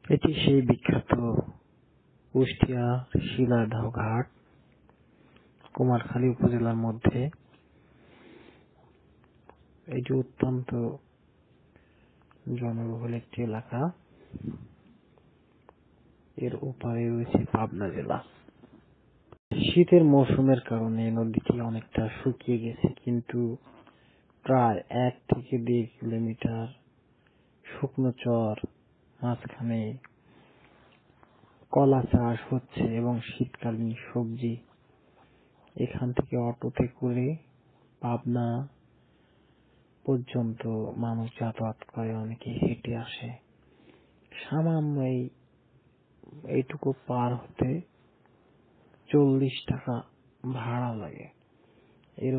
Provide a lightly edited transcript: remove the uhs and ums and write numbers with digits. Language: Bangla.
এটি সেই বিখ্যাত কুষ্টিয়া শিলাদহ ঘাট, কুমারখালী উপজেলার মধ্যে। এটি অত্যন্ত জনবহুল একটি এলাকা। এর ওপারে রয়েছে পাবনা জেলা। শীতের মৌসুমের কারণে নদীটি অনেকটা শুকিয়ে গেছে, কিন্তু প্রায় 1 থেকে 1.5 কিলোমিটার শুকনো চর মাঝখানে কলা চাষ হচ্ছে এবং শীতকালীন সবজি এখান থেকে অটোতে করে পাবনা পর্যন্ত মানুষ যাতায়াত করে, অনেকে হেঁটে আসে। সামান্য এইটুকু পার হতে 40 টাকা ভাড়া লাগে। এর